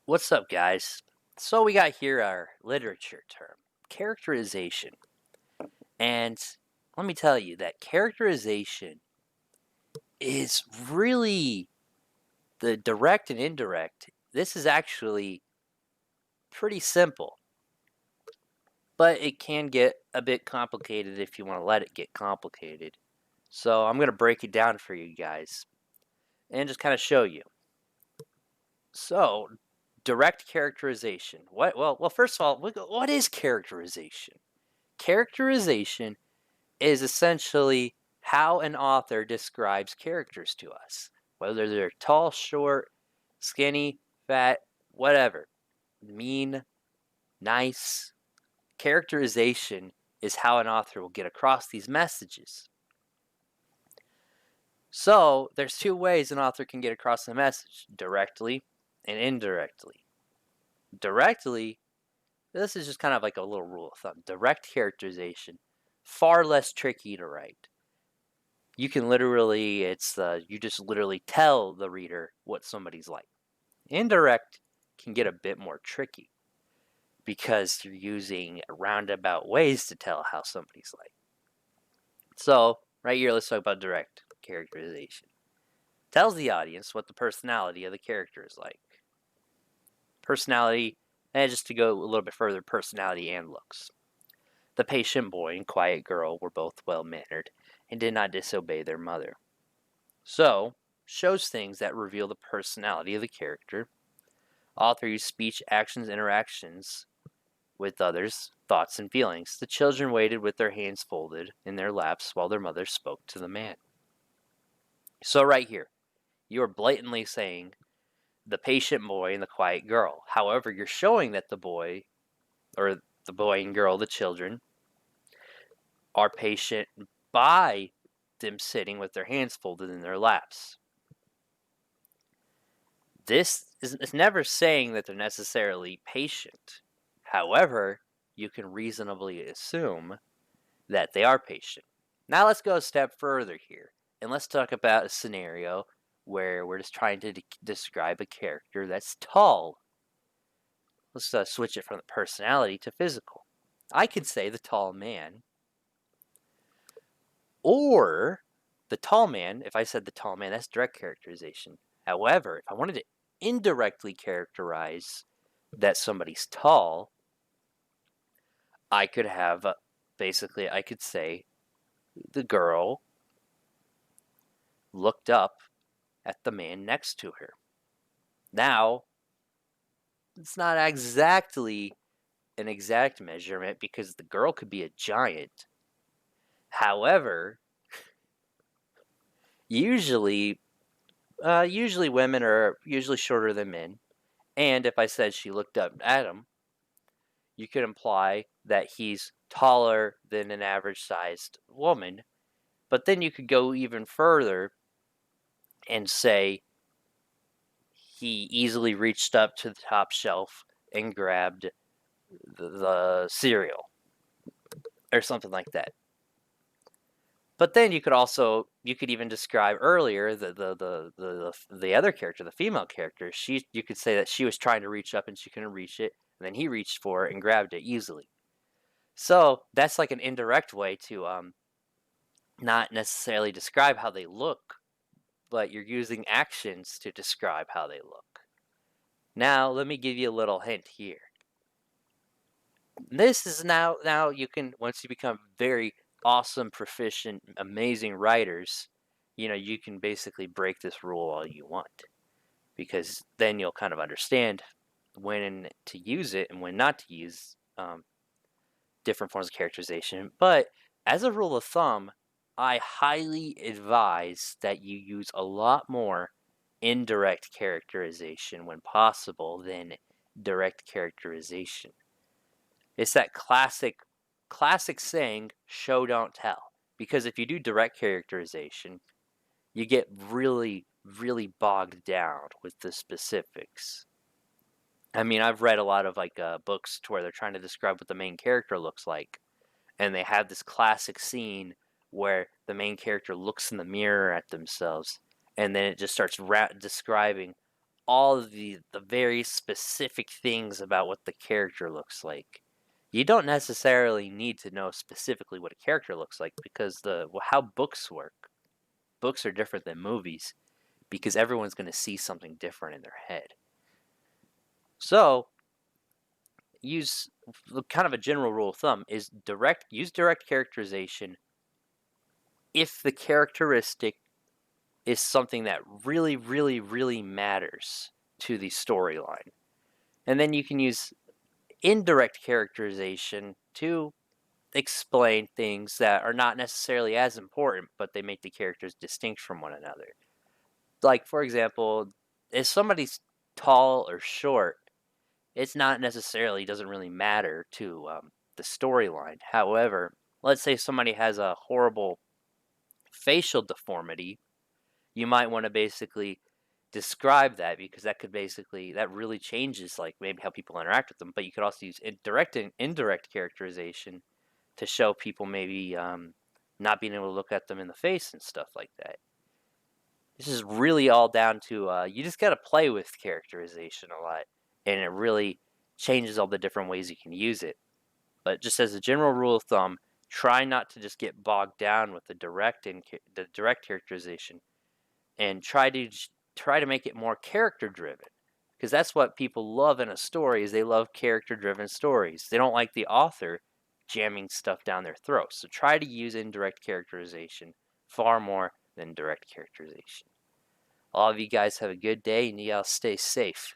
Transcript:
What's up, guys? So we got here our literature term, characterization. And let me tell you that characterization is really the direct and indirect. This is actually pretty simple, but it can get a bit complicated if you want to let it get complicated. So I'm going to break it down for you guys and just kind of show you. So, direct characterization. Well, first of all, what is characterization? Characterization is essentially how an author describes characters to us, whether they're tall, short, skinny, fat, whatever, mean, nice. Characterization is how an author will get across these messages. So, there's two ways an author can get across the message, directly and indirectly. Directly, this is just kind of like a little rule of thumb. Direct characterization, far less tricky to write. You can literally, you just literally tell the reader what somebody's like. Indirect can get a bit more tricky because you're using roundabout ways to tell how somebody's like. So, right here, let's talk about direct characterization. Tells the audience what the personality of the character is like. Personality, and just to go a little bit further, personality and looks. The patient boy and quiet girl were both well-mannered and did not disobey their mother. So, shows things that reveal the personality of the character. Author used speech, actions, interactions with others, thoughts, and feelings. The children waited with their hands folded in their laps while their mother spoke to the man. So, right here, you are blatantly saying the patient boy and the quiet girl. However, you're showing that the boy, or the boy and girl, the children, are patient by them sitting with their hands folded in their laps. This is never saying that they're necessarily patient. However, you can reasonably assume that they are patient. Now let's go a step further here, and let's talk about a scenario where we're just trying to describe a character that's tall. Let's switch it from the personality to physical. I could say the tall man, or the tall man. If I said the tall man, that's direct characterization. However, if I wanted to indirectly characterize that somebody's tall, I could have basically, I could say the girl looked up at the man next to her. Now, it's not exactly an exact measurement because the girl could be a giant. However, usually, usually women are usually shorter than men. And if I said she looked up at him, you could imply that he's taller than an average sized woman. But then you could go even further and say he easily reached up to the top shelf and grabbed the cereal or something like that. But then you could even describe earlier the other character, the female character. You could say that she was trying to reach up and she couldn't reach it, and then he reached for it and grabbed it easily. So that's like an indirect way to not necessarily describe how they look, but you're using actions to describe how they look. Now, let me give you a little hint here. This is now you can, once you become very awesome, proficient, amazing writers, you can basically break this rule all you want because then you'll kind of understand when to use it and when not to use different forms of characterization. But as a rule of thumb, I highly advise that you use a lot more indirect characterization when possible than direct characterization. It's that classic saying, show don't tell. Because if you do direct characterization, you get really, really bogged down with the specifics. I mean, I've read a lot of books to where they're trying to describe what the main character looks like, and they have this classic scene where the main character looks in the mirror at themselves, and then it just starts describing all of the very specific things about what the character looks like. You don't necessarily need to know specifically what a character looks like because how books work. Books are different than movies because everyone's going to see something different in their head. So, use kind of a general rule of thumb is use direct characterization if the characteristic is something that really, really, really matters to the storyline. And then you can use indirect characterization to explain things that are not necessarily as important, but they make the characters distinct from one another. Like, for example, if somebody's tall or short, it's not necessarily, doesn't really matter to the storyline. However, let's say somebody has a horrible facial deformity, you might want to basically describe that because that really changes like maybe how people interact with them. But you could also use direct and indirect characterization to show people maybe not being able to look at them in the face and stuff like that. This is really all down to you just got to play with characterization a lot, and it really changes all the different ways you can use it. But just as a general rule of thumb, try not to just get bogged down with the direct characterization, and try to make it more character driven, because that's what people love in a story. Is they love character driven stories. They don't like the author jamming stuff down their throats. So try to use indirect characterization far more than direct characterization. All of you guys have a good day, and y'all stay safe.